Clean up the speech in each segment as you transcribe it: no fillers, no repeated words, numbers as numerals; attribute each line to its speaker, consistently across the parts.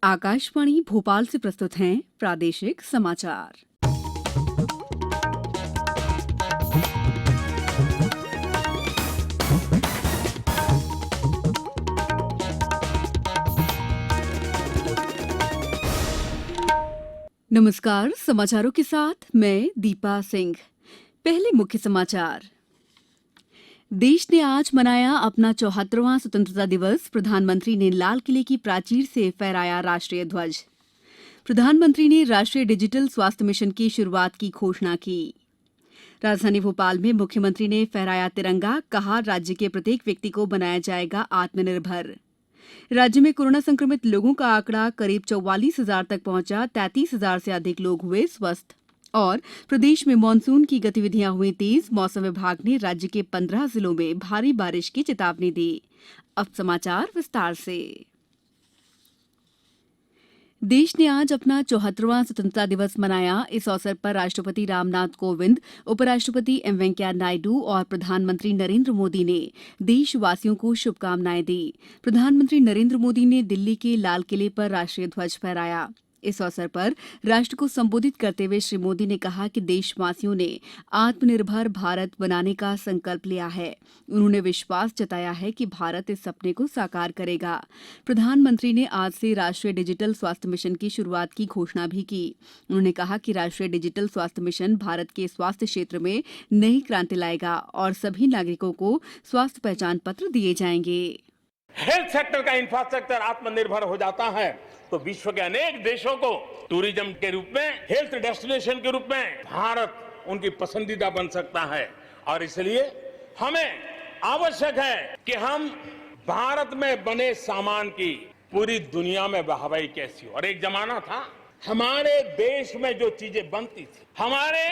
Speaker 1: आकाशवाणी भोपाल से प्रस्तुत हैं प्रादेशिक समाचार। नमस्कार, समाचारों के साथ मैं दीपा सिंह। पहले मुख्य समाचार। देश ने आज मनाया अपना 74वां स्वतंत्रता दिवस। प्रधानमंत्री ने लाल किले की प्राचीर से फहराया राष्ट्रीय ध्वज। प्रधानमंत्री ने राष्ट्रीय डिजिटल स्वास्थ्य मिशन की शुरुआत की घोषणा की। राजधानी भोपाल में मुख्यमंत्री ने फहराया तिरंगा, कहा राज्य के प्रत्येक व्यक्ति को बनाया जाएगा आत्मनिर्भर। राज्य में कोरोना संक्रमित लोगों का आंकड़ा करीब 44,000 तक पहुंचा। 33,000 से अधिक लोग हुए स्वस्थ। और प्रदेश में मानसून की गतिविधियां हुई तेज। मौसम विभाग ने राज्य के 15 जिलों में भारी बारिश की चेतावनी दी। अब समाचार विस्तार से। देश ने आज अपना 74वां स्वतंत्रता दिवस मनाया। इस अवसर पर राष्ट्रपति रामनाथ कोविंद, उपराष्ट्रपति एम वेंकैया नायडू और प्रधानमंत्री नरेंद्र मोदी ने देशवासियों को शुभकामनाएं दी। प्रधानमंत्री नरेंद्र मोदी ने दिल्ली के लाल किले पर राष्ट्रीय ध्वज फहराया। इस अवसर पर राष्ट्र को संबोधित करते हुए श्री मोदी ने कहा कि देशवासियों ने आत्मनिर्भर भारत बनाने का संकल्प लिया है। उन्होंने विश्वास जताया है कि भारत इस सपने को साकार करेगा। प्रधानमंत्री ने आज से राष्ट्रीय डिजिटल स्वास्थ्य मिशन की शुरुआत की घोषणा भी की। उन्होंने कहा कि राष्ट्रीय डिजिटल स्वास्थ्य मिशन भारत के स्वास्थ्य क्षेत्र में नई क्रांति लाएगा और सभी नागरिकों को स्वास्थ्य पहचान पत्र दिए जाएंगे।
Speaker 2: हेल्थ सेक्टर का इंफ्रास्ट्रक्चर आत्मनिर्भर हो जाता है तो विश्व के अनेक देशों को टूरिज्म के रूप में, हेल्थ डेस्टिनेशन के रूप में भारत उनकी पसंदीदा बन सकता है। और इसलिए हमें आवश्यक है कि हम भारत में बने सामान की पूरी दुनिया में वाहवाही कैसी हो। और एक जमाना था हमारे देश में जो चीजें बनती थी, हमारे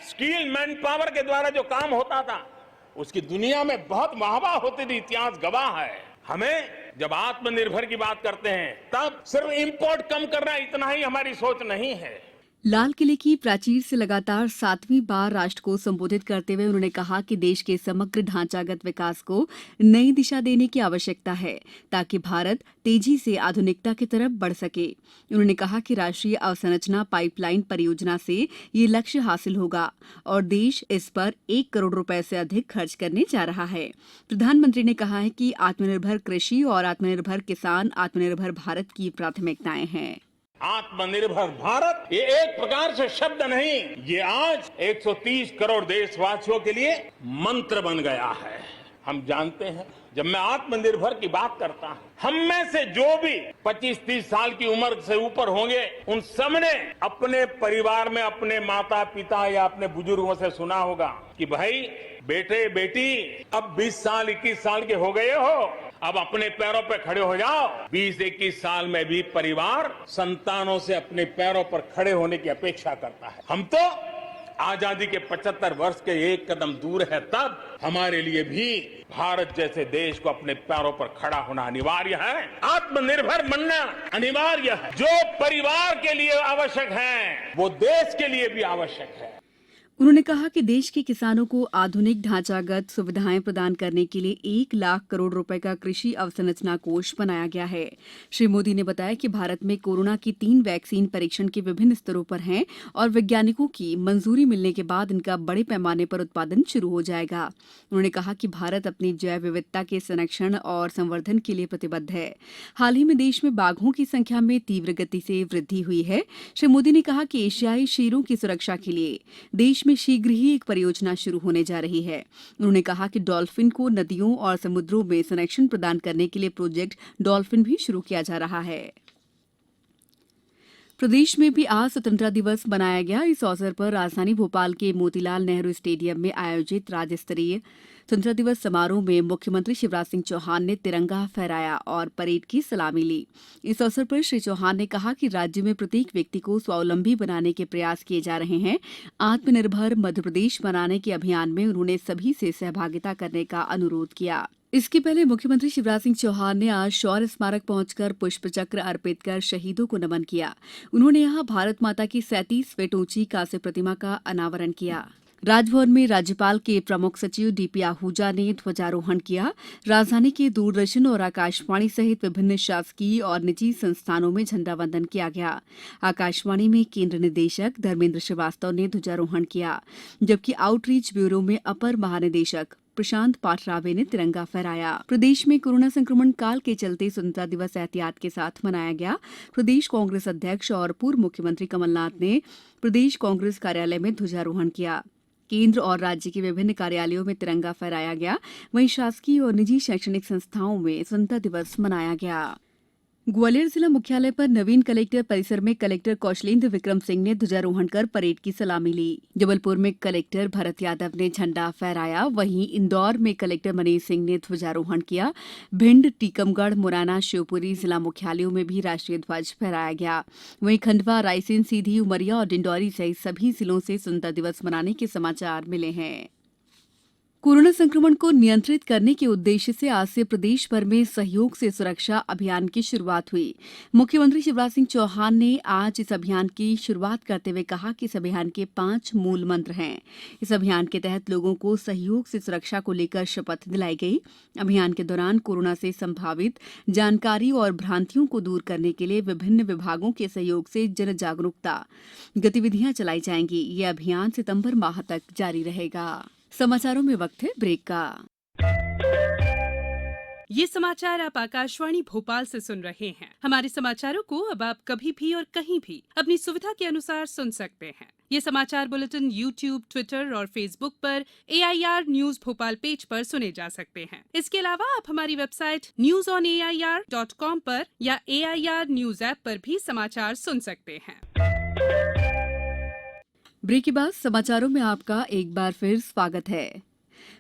Speaker 2: स्किल मैन पावर के द्वारा जो काम होता था, उसकी दुनिया में बहुत वाहवाह होती थी। इतिहास गवाह है। हमें जब आत्मनिर्भर की बात करते हैं तब सिर्फ इंपोर्ट कम करना इतना ही हमारी सोच नहीं है।
Speaker 1: लाल किले की प्राचीर से लगातार 7वीं बार राष्ट्र को संबोधित करते हुए उन्होंने कहा कि देश के समग्र ढांचागत विकास को नई दिशा देने की आवश्यकता है ताकि भारत तेजी से आधुनिकता की तरफ बढ़ सके। उन्होंने कहा कि राष्ट्रीय अवसंरचना पाइपलाइन परियोजना से ये लक्ष्य हासिल होगा और देश इस पर 1 करोड़ रुपए से अधिक खर्च करने जा रहा है। प्रधानमंत्री ने कहा है कि आत्मनिर्भर कृषि और आत्मनिर्भर किसान आत्मनिर्भर भारत की प्राथमिकताएं हैं।
Speaker 2: आत्मनिर्भर भारत ये एक प्रकार से शब्द नहीं, ये आज 130 करोड़ देशवासियों के लिए मंत्र बन गया है। हम जानते हैं जब मैं आत्मनिर्भर की बात करता हूं, हम में से जो भी 25-30 साल की उम्र से ऊपर होंगे, उन सबने अपने परिवार में अपने माता पिता या अपने बुजुर्गों से सुना होगा कि भाई बेटे बेटी अब 20 साल 21 साल के हो गए हो, अब अपने पैरों पर खड़े हो जाओ। 20-21 साल में भी परिवार संतानों से अपने पैरों पर खड़े होने की अपेक्षा करता है। हम तो आजादी के 75 वर्ष के एक कदम दूर है, तब हमारे लिए भी भारत जैसे देश को अपने पैरों पर खड़ा होना अनिवार्य है। आत्मनिर्भर बनना अनिवार्य है। जो परिवार के लिए आवश्यक है वो देश के लिए भी आवश्यक है।
Speaker 1: उन्होंने कहा कि देश के किसानों को आधुनिक ढांचागत सुविधाएं प्रदान करने के लिए 1 लाख करोड़ रुपए का कृषि अवसंरचना कोष बनाया गया है। श्री मोदी ने बताया कि भारत में कोरोना की 3 वैक्सीन परीक्षण के विभिन्न स्तरों पर हैं और वैज्ञानिकों की मंजूरी मिलने के बाद इनका बड़े पैमाने पर उत्पादन शुरू हो जाएगा। उन्होंने कहा कि भारत अपनी जैव विविधता के संरक्षण और संवर्धन के लिए प्रतिबद्ध है। हाल ही में देश में बाघों की संख्या में तीव्र गति से वृद्धि हुई है। श्री मोदी ने कहा कि एशियाई शेरों की सुरक्षा के लिए देश में शीघ्र ही एक परियोजना शुरू होने जा रही है। उन्होंने कहा कि डॉल्फिन को नदियों और समुद्रों में संरक्षण प्रदान करने के लिए प्रोजेक्ट डॉल्फिन भी शुरू किया जा रहा है। प्रदेश में भी आज स्वतंत्रता दिवस मनाया गया। इस अवसर पर राजधानी भोपाल के मोतीलाल नेहरू स्टेडियम में आयोजित राज्य स्तरीय स्वतंत्रता दिवस समारोह में मुख्यमंत्री शिवराज सिंह चौहान ने तिरंगा फहराया और परेड की सलामी ली। इस अवसर पर श्री चौहान ने कहा कि राज्य में प्रत्येक व्यक्ति को स्वावलंबी बनाने के प्रयास किए जा रहे हैं। आत्मनिर्भर मध्यप्रदेश बनाने के अभियान में उन्होंने सभी से सहभागिता करने का अनुरोध किया। इसके पहले मुख्यमंत्री शिवराज सिंह चौहान ने आज शौर्य स्मारक पहुंचकर पुष्प चक्र अर्पित कर शहीदों को नमन किया। उन्होंने यहां भारत माता की 37 फीट ऊंची कांस्य प्रतिमा का अनावरण किया। राजभवन में राज्यपाल के प्रमुख सचिव डीपी आहूजा ने ध्वजारोहण किया। राजधानी के दूरदर्शन और आकाशवाणी सहित विभिन्न शासकीय और निजी संस्थानों में झंडा वंदन किया गया। आकाशवाणी में केंद्र निदेशक धर्मेंद्र श्रीवास्तव ने ध्वजारोहण किया, जबकि आउटरीच ब्यूरो में अपर महानिदेशक प्रशांत पाठराबे ने तिरंगा फहराया। प्रदेश में कोरोना संक्रमण काल के चलते स्वतंत्रता दिवस एहतियात के साथ मनाया गया। प्रदेश कांग्रेस अध्यक्ष और पूर्व मुख्यमंत्री कमलनाथ ने प्रदेश कांग्रेस कार्यालय में ध्वजारोहण किया। केंद्र और राज्य के विभिन्न कार्यालयों में तिरंगा फहराया गया। वहीं शासकीय और निजी शैक्षणिक संस्थाओं में स्वतंत्रता दिवस मनाया गया। ग्वालियर जिला मुख्यालय पर नवीन कलेक्टर परिसर में कलेक्टर कौशलेंद्र विक्रम सिंह ने ध्वजारोहण कर परेड की सलामी ली। जबलपुर में कलेक्टर भरत यादव ने झंडा फहराया। वहीं इंदौर में कलेक्टर मनीष सिंह ने ध्वजारोहण किया। भिंड, टीकमगढ़, मुरैना, शिवपुरी जिला मुख्यालयों में भी राष्ट्रीय ध्वज फहराया गया। वहीं खंडवा, रायसेन, सीधी, उमरिया और डिंडौरी सहित सभी जिलों से स्वतंत्रता दिवस मनाने के समाचार मिले हैं। कोरोना संक्रमण को नियंत्रित करने के उद्देश्य से आज से प्रदेश भर में सहयोग से सुरक्षा अभियान की शुरुआत हुई। मुख्यमंत्री शिवराज सिंह चौहान ने आज इस अभियान की शुरुआत करते हुए कहा कि इस अभियान के 5 मूल मंत्र हैं। इस अभियान के तहत लोगों को सहयोग से सुरक्षा को लेकर शपथ दिलाई गई। अभियान के दौरान कोरोना से संभावित जानकारी और भ्रांतियों को दूर करने के लिए विभिन्न विभागों के सहयोग से जन जागरूकता गतिविधियां चलाई जाएंगी। ये अभियान सितंबर माह तक जारी रहेगा। समाचारों में वक्त है ब्रेक का।
Speaker 3: ये समाचार आप आकाशवाणी भोपाल से सुन रहे हैं। हमारे समाचारों को अब आप कभी भी और कहीं भी अपनी सुविधा के अनुसार सुन सकते हैं। ये समाचार बुलेटिन YouTube, ट्विटर और फेसबुक पर AIR न्यूज भोपाल पेज पर सुने जा सकते हैं। इसके अलावा आप हमारी वेबसाइट newsonair.com पर या AIR न्यूज ऐप पर भी समाचार सुन सकते हैं।
Speaker 1: ब्रेक के बाद समाचारों में आपका एक बार फिर स्वागत है।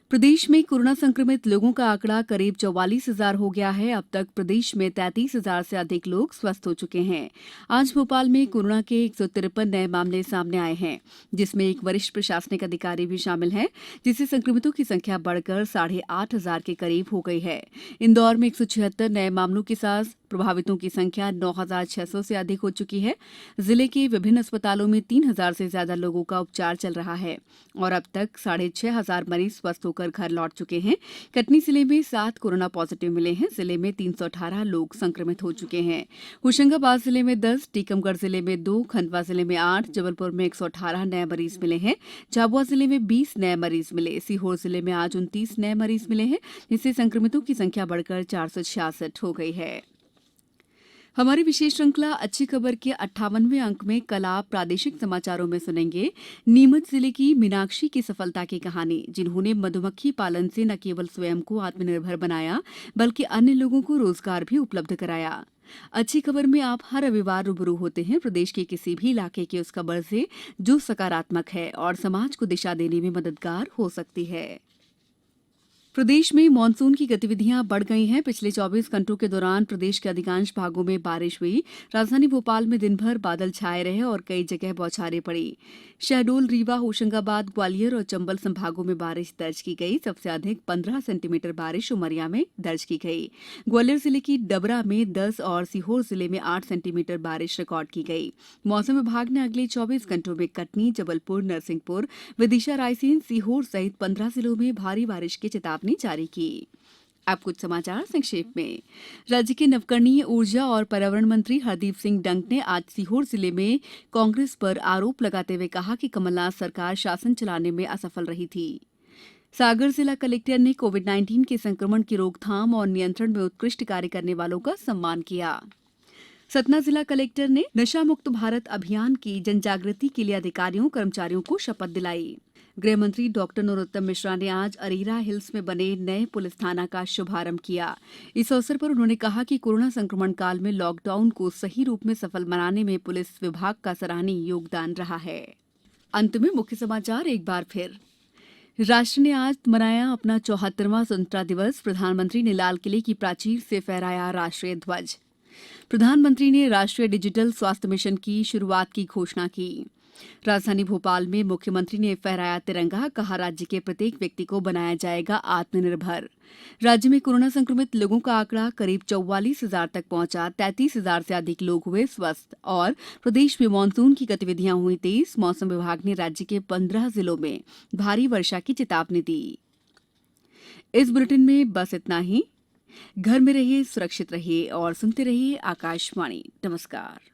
Speaker 1: प्रदेश में कोरोना संक्रमित लोगों का आंकड़ा करीब 44,000 हो गया है। अब तक प्रदेश में 33,000 से अधिक लोग स्वस्थ हो चुके हैं। आज भोपाल में कोरोना के 153 नए मामले सामने आए हैं, जिसमें एक वरिष्ठ प्रशासनिक अधिकारी भी शामिल है, जिससे संक्रमितों की संख्या बढ़कर 8,500 के करीब हो गई है। इंदौर में 176 नए मामलों के साथ प्रभावितों की संख्या 9,600 से अधिक हो चुकी है। जिले के विभिन्न अस्पतालों में 3,000 से ज्यादा लोगों का उपचार चल रहा है और अब तक 6,500 मरीज स्वस्थ होकर घर लौट चुके हैं। कटनी जिले में 7 कोरोना पॉजिटिव मिले हैं। जिले में 318 लोग संक्रमित हो चुके हैं। होशंगाबाद जिले में 10, टीकमगढ़ जिले में 2, खंडवा जिले में 8, जबलपुर में 118 नए मरीज मिले हैं। झाबुआ जिले में 20 नए मरीज मिले। सीहोर जिले में आज 29 नए मरीज मिले हैं, जिससे संक्रमितों की संख्या बढ़कर 466 हो गई है। हमारी विशेष श्रृंखला अच्छी खबर के 58वें अंक में कल आप प्रादेशिक समाचारों में सुनेंगे नीमच जिले की मीनाक्षी की सफलता की कहानी, जिन्होंने मधुमक्खी पालन से न केवल स्वयं को आत्मनिर्भर बनाया बल्कि अन्य लोगों को रोजगार भी उपलब्ध कराया। अच्छी खबर में आप हर रविवार रूबरू होते हैं प्रदेश के किसी भी इलाके की उस खबर से जो सकारात्मक है और समाज को दिशा देने में मददगार हो सकती है। प्रदेश में मानसून की गतिविधियां बढ़ गई हैं। पिछले 24 घंटों के दौरान प्रदेश के अधिकांश भागों में बारिश हुई। राजधानी भोपाल में दिन भर बादल छाए रहे और कई जगह बौछारें पड़ी। शहडोल, रीवा, होशंगाबाद, ग्वालियर और चंबल संभागों में बारिश दर्ज की गई। सबसे अधिक 15 सेंटीमीटर बारिश उमरिया में दर्ज की गई। ग्वालियर जिले की डबरा में 10 और सीहोर जिले में 8 सेंटीमीटर बारिश रिकॉर्ड की गई। मौसम विभाग ने अगले 24 घंटों में कटनी, जबलपुर, नरसिंहपुर, विदिशा, रायसेन, सीहोर सहित 15 जिलों में भारी बारिश की चेतावनी जारी की। अब कुछ समाचार संक्षेप में। राज्य के नवकरणीय ऊर्जा और पर्यावरण मंत्री हरदीप सिंह डंग ने आज सीहोर जिले में कांग्रेस पर आरोप लगाते हुए कहा कि कमलनाथ सरकार शासन चलाने में असफल रही थी। सागर जिला कलेक्टर ने कोविड-19 के संक्रमण की रोकथाम और नियंत्रण में उत्कृष्ट कार्य करने वालों का सम्मान किया। सतना जिला कलेक्टर ने नशा मुक्त भारत अभियान की जनजागृति के लिए अधिकारियों कर्मचारियों को शपथ दिलाई। गृह मंत्री डॉक्टर नरोत्तम मिश्रा ने आज अरेरा हिल्स में बने नए पुलिस थाना का शुभारंभ किया। इस अवसर पर उन्होंने कहा कि कोरोना संक्रमण काल में लॉकडाउन को सही रूप में सफल बनाने में पुलिस विभाग का सराहनीय योगदान रहा है। अंत में मुख्य समाचार एक बार फिर। राष्ट्र ने आज मनाया अपना 74वां स्वतंत्रता दिवस। प्रधानमंत्री ने लाल किले की प्राचीर से फहराया राष्ट्रीय ध्वज। प्रधानमंत्री ने राष्ट्रीय डिजिटल स्वास्थ्य मिशन की शुरुआत की घोषणा की। राजधानी भोपाल में मुख्यमंत्री ने फहराया तिरंगा, कहा राज्य के प्रत्येक व्यक्ति को बनाया जाएगा आत्मनिर्भर। राज्य में कोरोना संक्रमित लोगों का आंकड़ा करीब 44,000 तक पहुंचा। 33,000 से अधिक लोग हुए स्वस्थ और प्रदेश में मानसून की गतिविधियां हुई तेज। मौसम विभाग ने राज्य के 15 जिलों में भारी वर्षा की चेतावनी दी। इस बुलेटिन में बस इतना ही। घर में रहिए, सुरक्षित रहिए और सुनते रहिए आकाशवाणी। नमस्कार।